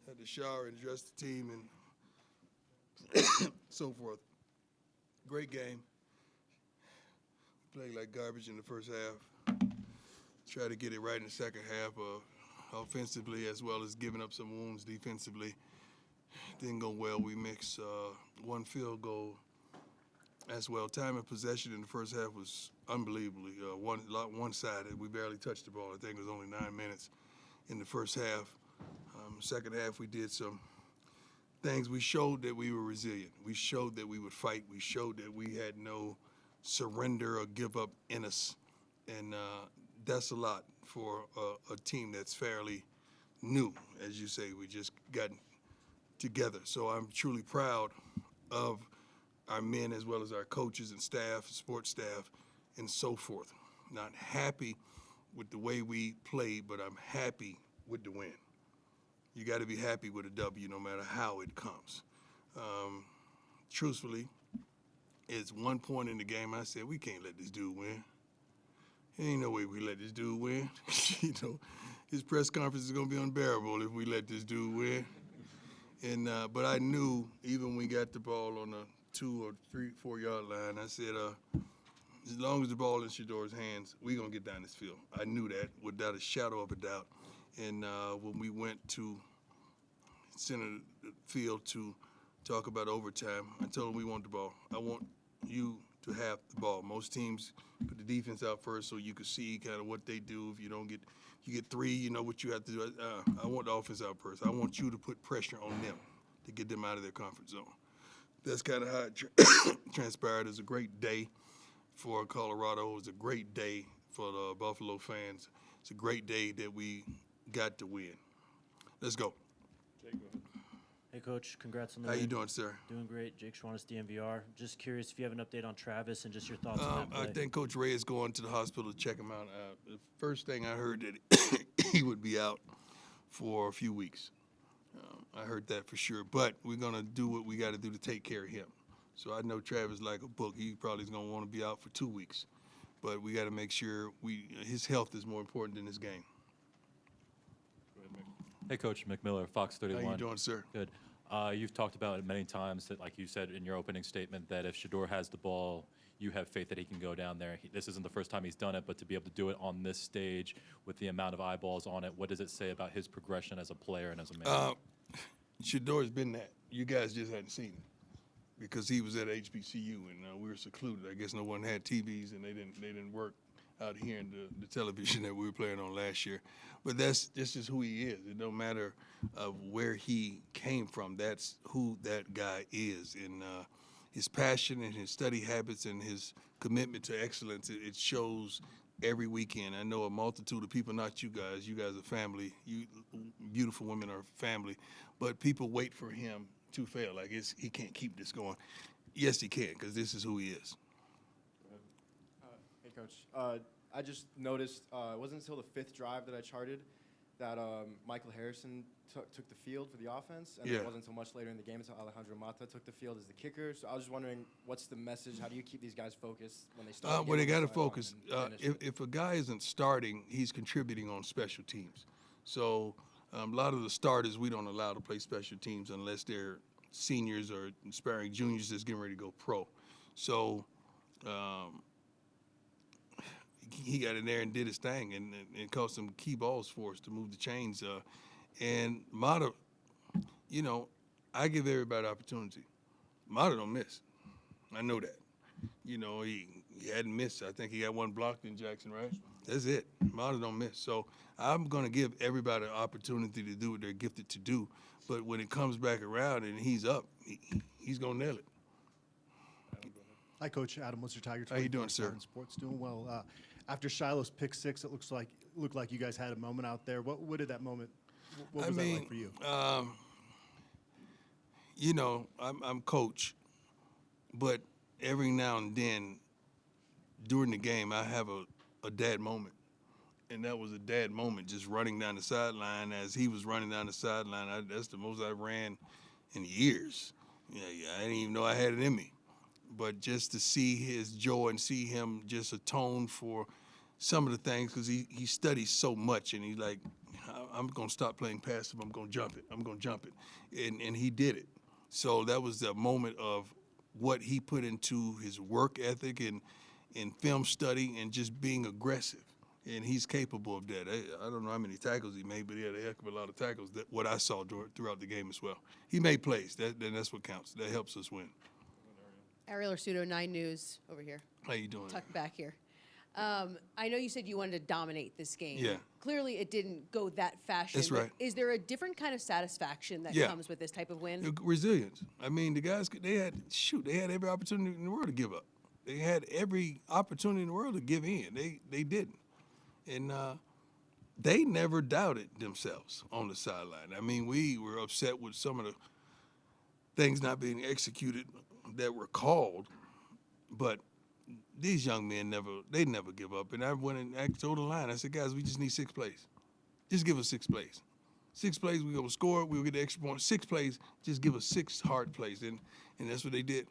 had to shower and dress the team and so forth. Great game. Played like garbage in the first half. Tried to get it right in the second half, offensively as well as giving up some wounds defensively. Didn't go well. We mixed one field goal as well. Time of possession in the first half was unbelievably one-sided. We barely touched the ball. I think it was only 9 minutes in the first half. Second half, we did some things. We showed that we were resilient. We showed that we would fight. We showed that we had no surrender or give up in us. And that's a lot for a team that's fairly new. As you say, we just got together. So I'm truly proud of our men as well as our coaches and staff, sports staff, and so forth. Not happy with the way we played, but I'm happy with the win. You got to be happy with a W no matter how it comes. Truthfully, it's one point in the game I said, we can't let this dude win. There ain't no way we let this dude win. His press conference is going to be unbearable if we let this dude win. And but I knew even when we got the ball on the 2 or 3, 4 yard line, I said, as long as the ball in Shador's hands, we're going to get down this field. I knew that without a shadow of a doubt. And when we went to center the field to talk about overtime, I told him we want the ball. I want you to have the ball. Most teams put the defense out first so you can see kind of what they do. If you don't get, you get 3, you know what you have to do. I want the offense out first. I want you to put pressure on them to get them out of their comfort zone. That's kind of how it transpired. It was a great day for Colorado. It was a great day for the Buffalo fans. It's a great day that we got to win. Let's go. Jake, go ahead. Hey, Coach. Congrats on the How win. you doing, sir? Doing great. Jake Schwannis, DMVR. Just curious if you have an update on Travis and just your thoughts on that play. I think Coach Ray is going to the hospital to check him out. The first thing I heard that he would be out for a few weeks. I heard that for sure. But we're going to do what we got to do to take care of him. So I know Travis like a book. He probably is going to want to be out for 2 weeks. But we got to make sure his health is more important than his game. Go ahead, Mick. Hey, Coach McMiller, Fox 31. How you doing, sir? Good. You've talked about it many times that, like you said in your opening statement, that if Shador has the ball, you have faith that he can go down there. This isn't the first time he's done it, but to be able to do it on this stage with the amount of eyeballs on it, what does it say about his progression as a player and as a man? Shador's been that. You guys just hadn't seen it because he was at HBCU and we were secluded. I guess no one had TVs and they didn't work out here in the television that we were playing on last year. But that's just who he is. It don't matter where he came from. That's who that guy is. And his passion and his study habits and his commitment to excellence, it shows every weekend. I know a multitude of people, not you guys. You guys are family. You beautiful women are family. But people wait for him to fail. Like he can't keep this going. Yes, he can, because this is who he is. Hey, Coach. I just noticed it wasn't until the 5th drive that I charted that Michael Harrison took the field for the offense, and Yeah. it wasn't until much later in the game until Alejandro Mata took the field as the kicker. So I was just wondering, what's the message? How do you keep these guys focused when they start? Well, they got to focus. If a guy isn't starting, he's contributing on special teams. So a lot of the starters we don't allow to play special teams unless they're seniors or aspiring juniors that's getting ready to go pro. So he got in there and did his thing and caught some key balls for us to move the chains. And Mata, I give everybody opportunity. Mata don't miss. I know that. He hadn't missed. I think he got one blocked in Jackson, right? That's it. Mata don't miss. So I'm going to give everybody an opportunity to do what they're gifted to do. But when it comes back around and he's up, he's going to nail it. Hi, Coach. Adam Wooster, Tiger. How you doing, sir? Sports, doing well. After Shiloh's pick 6, it looked like you guys had a moment out there. What did that moment? What was that like for you? I'm coach, but every now and then during the game, I have a dad moment. And that was a dad moment, just running down the sideline as he was running down the sideline. That's the most I ran in years. Yeah, I didn't even know I had it in me. But just to see his joy and see him just atone for some of the things, because he studies so much, and he's like, I'm going to stop playing passive. I'm going to jump it. I'm going to jump it. And he did it. So that was the moment of what he put into his work ethic and film study and just being aggressive. And he's capable of that. I don't know how many tackles he made, but he had a heck of a lot of tackles, that what I saw throughout the game as well. He made plays. That's what counts. That helps us win. Ariel Arsuto, 9 News, over here. How you doing? Tucked back here. I know you said you wanted to dominate this game. Yeah. Clearly, it didn't go that fashion. That's but right. Is there a different kind of satisfaction that Yeah. comes with this type of win? Resilience. I mean, the guys, they had every opportunity in the world to give up. They had every opportunity in the world to give in. They didn't. And they never doubted themselves on the sideline. I mean, we were upset with some of the things not being executed that were called, but these young men never give up. And I went and I told the line, I said, guys, we just need 6 plays. Just give us 6 plays. 6 plays, we're going to score, we'll get the extra point. 6 plays, just give us 6 hard plays. And that's what they did.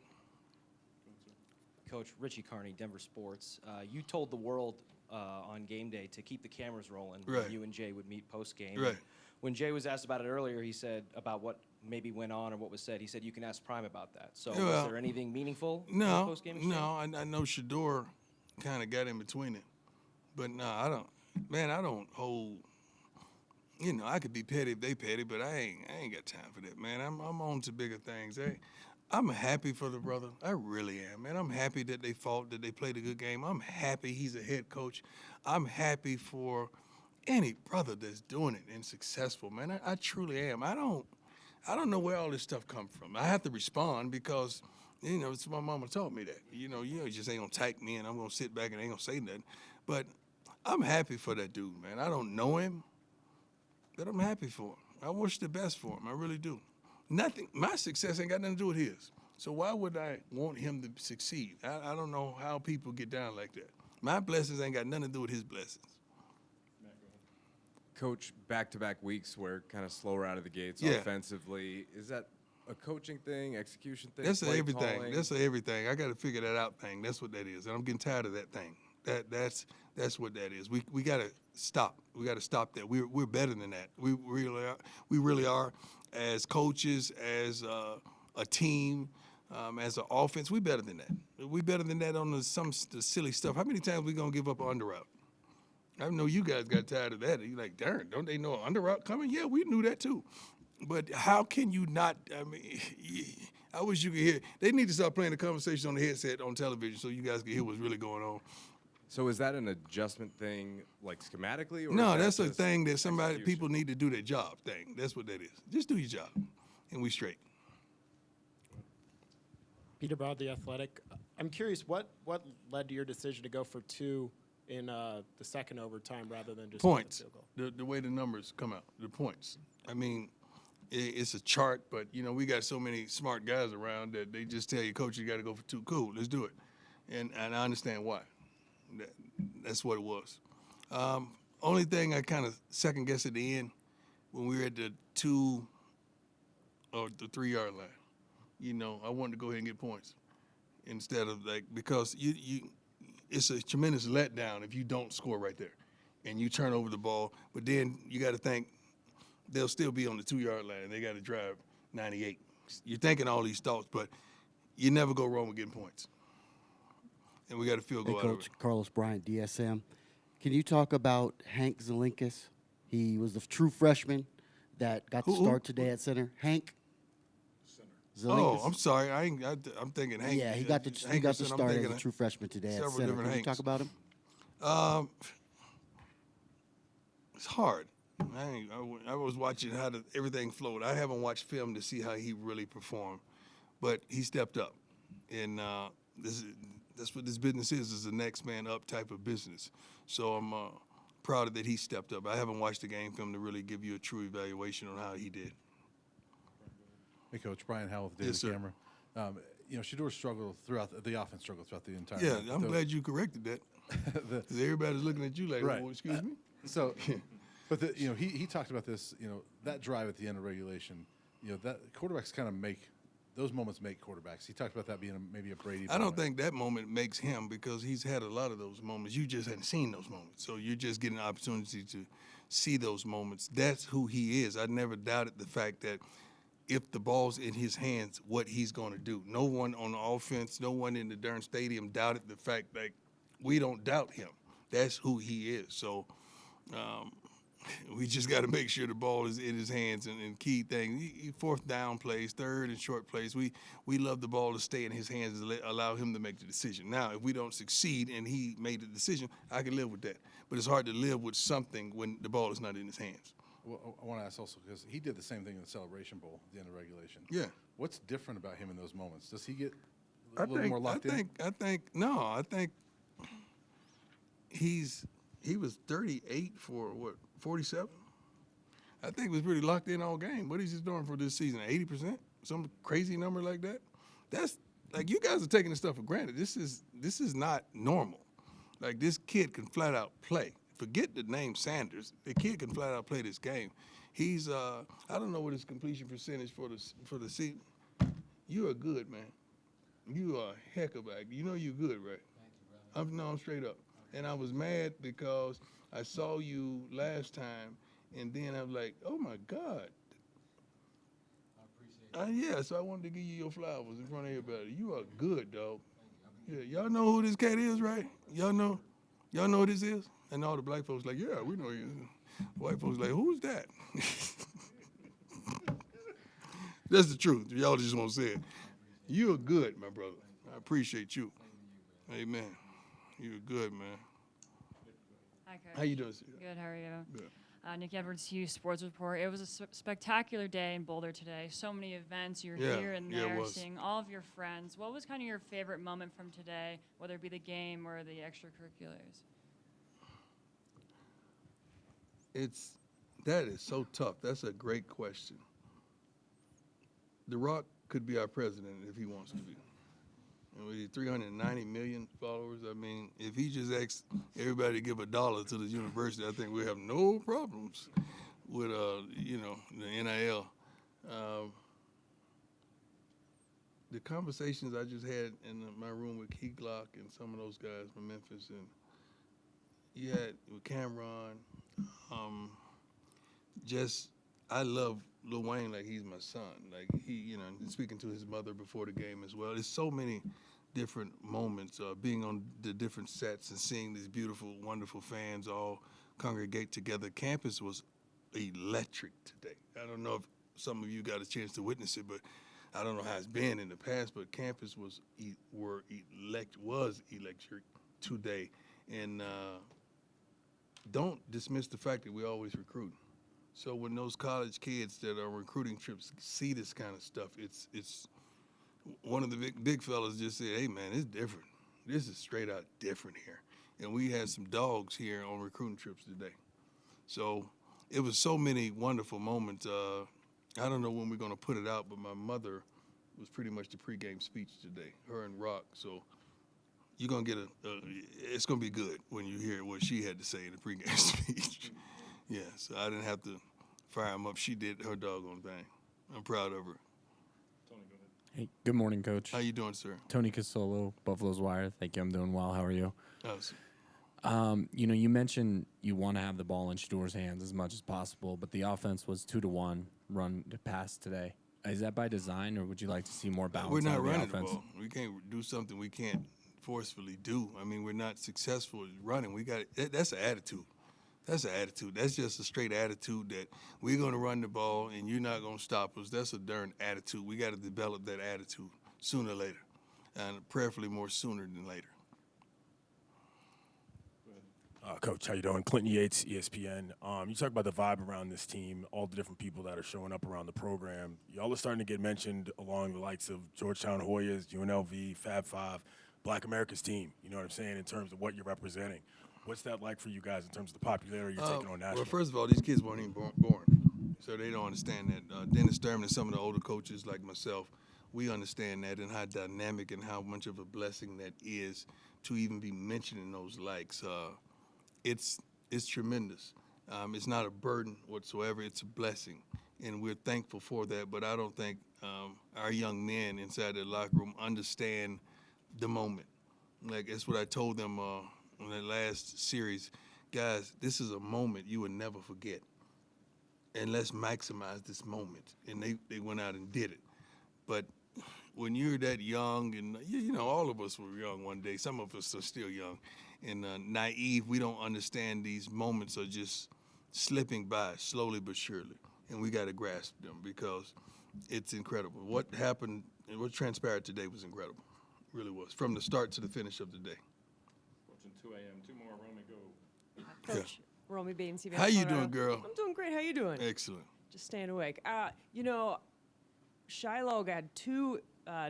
Coach Richie Carney, Denver Sports. You told the world on game day to keep the cameras rolling Right. when you and Jay would meet post-game. Right. When Jay was asked about it earlier, he said about what maybe went on or what was said. He said you can ask Prime about that. So Yeah, was well, there anything meaningful in the No, post-game exchange? no, I know Shador kind of got in between it. But no, I don't hold, I could be petty if they petty, but I ain't got time for that, man. I'm on to bigger things. I'm happy for the brother. I really am, man. I'm happy that they fought, that they played a good game. I'm happy he's a head coach. I'm happy for any brother that's doing it and successful, man. I truly am. I don't know where all this stuff comes from. I have to respond because, it's my mama taught me that. You just ain't gonna type me and I'm gonna sit back and ain't gonna say nothing. But I'm happy for that dude, man. I don't know him, but I'm happy for him. I wish the best for him. I really do. My success ain't got nothing to do with his. So why would I want him to succeed? I don't know how people get down like that. My blessings ain't got nothing to do with his blessings. Coach, back-to-back weeks were kind of slower out of the gates Yeah. offensively. Is that a coaching thing, execution thing? That's play everything. calling? That's everything. I got to figure that out thing. That's what that is, and I'm getting tired of that thing. That's what that is. We got to stop. We got to stop that. We're better than that. We really are. As coaches, as a team, as an offense, we better than that. We better than that on the silly stuff. How many times we gonna give up an under route? I know you guys got tired of that. You're like, darn, don't they know an under route coming? Yeah, we knew that too. But how can you not? I mean, I wish you could hear. They need to start playing the conversation on the headset on television so you guys can hear what's really going on. So is that an adjustment thing, like schematically? Or No, is that's that a just thing that execution? people need to do their job thing. That's what that is. Just do your job, and we straight. Peter Broad, The Athletic. I'm curious, what led to your decision to go for 2 in the second overtime rather than just Points. the field goal? The way the numbers come out, the points. I mean, it's a chart, but we got so many smart guys around that they just tell you, coach, you got to go for 2. Cool, let's do it. And I understand why. That's what it was. Only thing I kind of second guessed at the end when we were at the 2 or the 3 yard line. I wanted to go ahead and get points instead of because it's a tremendous letdown if you don't score right there and you turn over the ball. But then you got to think they'll still be on the 2 yard line and they got to drive 98. You're thinking all these thoughts, but you never go wrong with getting points. And we got a field goal Hey, out of Coach it. Carlos Bryant, DSM. Can you talk about Hank Zelinkas? He was the true freshman that got the Who? start today at center. Hank Oh, Zelinkas. I'm sorry. I'm thinking Hank. Yeah, he got the Hankerson, I'm start as thinking a true freshman today at several center. different Can you talk Hanks. about him? It's hard. I was watching how everything flowed. I haven't watched film to see how he really performed, but he stepped up, and that's what this business is the next man up type of business. So I'm proud of that he stepped up. I haven't watched the game film to really give you a true evaluation on how he did. Hey, Coach, Brian Howell with the Yes, Daily sir. Camera. Shador struggled throughout the offense struggled throughout the entire. Yeah, game. I'm glad you corrected that. 'Cause everybody's looking at you like, Right. oh, excuse me? So, but he talked about this. That drive at the end of regulation. That quarterbacks kind of those moments make quarterbacks. He talked about that being maybe a Brady. I don't moment. think that moment makes him because he's had a lot of those moments. You just hadn't seen those moments. So you're just getting an opportunity to see those moments. That's who he is. I never doubted the fact that if the ball's in his hands, what he's going to do. No one on the offense, no one in the darn stadium doubted the fact that we don't doubt him. That's who he is. So we just got to make sure the ball is in his hands. And key thing, fourth down plays, third and short plays, we love the ball to stay in his hands and allow him to make the decision. Now, if we don't succeed and he made the decision, I can live with that. But it's hard to live with something when the ball is not in his hands. Well, I want to ask also, because he did the same thing in the Celebration Bowl at the end of regulation. Yeah. What's different about him in those moments? Does he get a little more locked in? I think he was 38 for, 47? I think he was pretty locked in all game. What is he doing for this season, 80%? Some crazy number like that? That's, like, you guys are taking this stuff for granted. This is not normal. Like, this kid can flat out play. Forget the name Sanders. The kid can flat out play this game. He's I don't know what his completion percentage for the season. You are good, man. You are a heck of a. You know you're good, right? Thank you, brother. I'm straight up. And I was mad because I saw you last time, and then I was like, oh my God. I appreciate it. Yeah, so I wanted to give you your flowers in front of everybody. You are good, dog. Yeah, y'all know who this cat is, right? Y'all know who this is? And all the black folks like, yeah, we know you. White folks like, who's that? That's the truth. Y'all just won't say it. You're good, my brother. I appreciate you. Amen. You're good, man. Hi, Coach. How you doing, sir? Good, how are you? Good. Nick Edwards, Hughes Sports Report. It was a spectacular day in Boulder today. So many events. You're Yeah, here and yeah, it there, was. seeing all of your friends. What was kind of your favorite moment from today, whether it be the game or the extracurriculars? That is so tough. That's a great question. The Rock could be our president if he wants to be. And with 390 million followers, I mean, if he just asks everybody to give $1 to the university, I think we have no problems with, the NIL. The conversations I just had in my room with Key Glock and some of those guys from Memphis, and you had with Cameron, I love Lil Wayne like he's my son. Like he, speaking to his mother before the game as well. There's so many different moments, being on the different sets and seeing these beautiful, wonderful fans all congregate together. Campus was electric today. I don't know if some of you got a chance to witness it, but I don't know how it's been in the past, but campus was electric today. And don't dismiss the fact that we always recruit. So when those college kids that are on recruiting trips see this kind of stuff, it's one of the big fellas just said, hey, man, it's different. This is straight out different here. And we had some dogs here on recruiting trips today. So it was so many wonderful moments. I don't know when we're going to put it out, but my mother was pretty much the pregame speech today, her and Rock. So you're going to get it's going to be good when you hear what she had to say in the pregame speech. Yeah, so I didn't have to fire him up. She did her doggone thing. I'm proud of her. Tony, go ahead. Hey, good morning, Coach. How you doing, sir? Tony Casolo, Buffalo's Wire. Thank you. I'm doing well. How are you? Awesome. You mentioned you want to have the ball in Shador's hands as much as possible, but the offense was 2-1 run to pass today. Is that by design, or would you like to see more balance? We're not out of the running the offense? ball. We can't do something we can't forcefully do. I mean, we're not successful at running. That's an attitude. That's an attitude. That's just a straight attitude that we're going to run the ball and you're not going to stop us. That's a darn attitude. We got to develop that attitude sooner or later, and prayerfully more sooner than later. Coach, how you doing? Clinton Yates, ESPN. You talk about the vibe around this team, all the different people that are showing up around the program. Y'all are starting to get mentioned along the likes of Georgetown Hoyas, UNLV, Fab Five, Black America's team. You know what I'm saying, in terms of what you're representing. What's that like for you guys in terms of the popularity you're taking on nationally? Well, first of all, these kids weren't even born, so they don't understand that. Dennis Thurman and some of the older coaches like myself, we understand that and how dynamic and how much of a blessing that is to even be mentioning those likes. It's tremendous. It's not a burden whatsoever. It's a blessing, and we're thankful for that. But I don't think our young men inside the locker room understand the moment. Like, that's what I told them in the last series. guys, this is a moment you will never forget. And let's maximize this moment. And they went out and did it. But when you're that young, and you know, all of us were young one day. Some of us are still young and naive. We don't understand these moments are just slipping by slowly but surely. And we got to grasp them because it's incredible. What happened and what transpired today was incredible. Really was. From the start to the finish of the day. Coaching 2 a.m. 2 more, Romy, go. Coach Romy Baines, CBS How you Colorado. doing, girl? I'm doing great. How you doing? Excellent. Just staying awake. You know, Shiloh had 2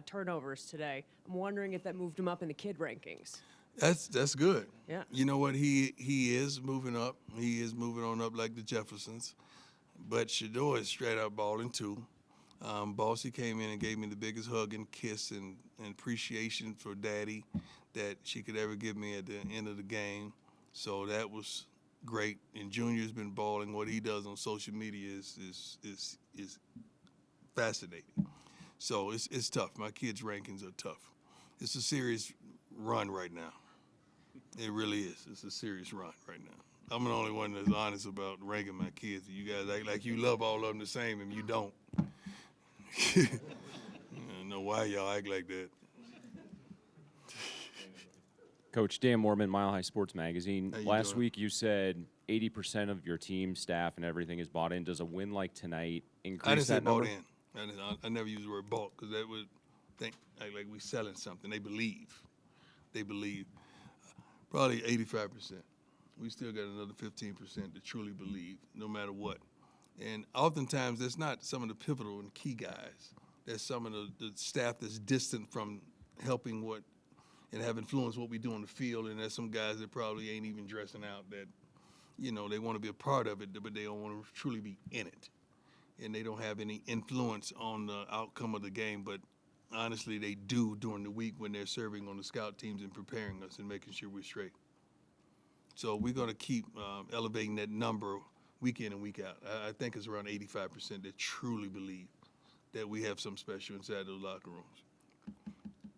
turnovers today. I'm wondering if that moved him up in the kid rankings. That's good. Yeah. You know what? He is moving up. He is moving on up like the Jeffersons. But Shador is straight out balling too. Bossy came in and gave me the biggest hug and kiss and appreciation for Daddy that she could ever give me at the end of the game. So that was great. And Junior's been balling. What he does on social media is fascinating. So it's tough. My kids' rankings are tough. It's a serious run right now. It really is. It's a serious run right now. I'm the only one that's honest about ranking my kids. You guys act like you love all of them the same, and you don't. I don't know why y'all act like that. Coach Dan Mormon, Mile High Sports Magazine. How you Last doing? week you said 80% of your team, staff, and everything is bought in. Does a win like tonight increase I didn't say that number? bought in. I never use the word bought because that would think like we selling something. They believe. Probably 85%. We still got another 15% that truly believe, no matter what. And oftentimes, that's not some of the pivotal and key guys. That's some of the staff that's distant from helping what and have influenced what we do on the field. And there's some guys that probably ain't even dressing out that, you know, they want to be a part of it, but they don't want to truly be in it. And they don't have any influence on the outcome of the game. But honestly, they do during the week when they're serving on the scout teams and preparing us and making sure we're straight. So we're going to keep elevating that number week in and week out. I think it's around 85% that truly believe that we have something special inside those locker rooms.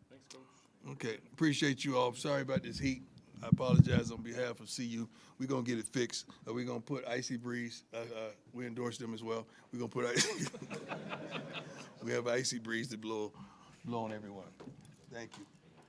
Thanks, Coach. Okay, appreciate you all. Sorry about this heat. I apologize on behalf of CU. We're going to get it fixed. We're going to put Icy Breeze. We endorse them as well. We're going to put we have Icy Breeze to blow on everyone. Thank you.